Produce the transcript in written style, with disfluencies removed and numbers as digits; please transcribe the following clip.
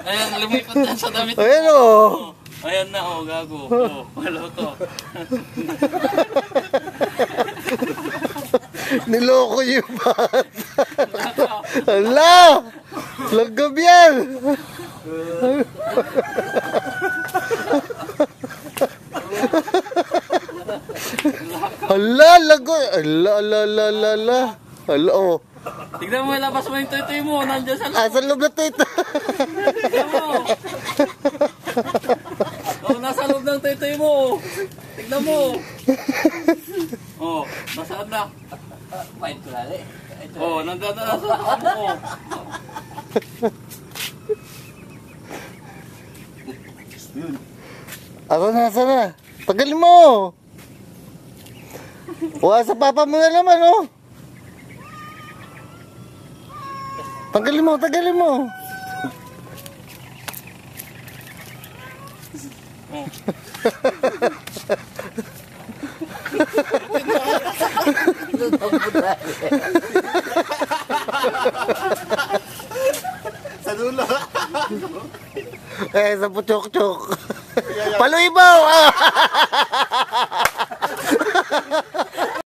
Ayan, lumipat yan sa damit. Ayan o. Oh. Ayan na o, gago. Oh, maloko. Niloko niyo yung bata. Hala! Langgam yan! Hala! Lago! Hala! Hala! Oh! Tignan mo, labas mo yung toy-toy mo. Nandiyan sa loob. Sa loob na toy-toy. Tignan mo. Oh, nasa loob ng toy-toy mo. Tignan mo. Oh, nasaan na? Main ko lali. Oh, nandun na nasa loob mo. Ako nasa na. Tagalin mo. Wala sa papa mo na naman, oh. Tagalin mo, tagalin mo. Oh. Sa dulo. Sa puchok-chok. Paluibaw!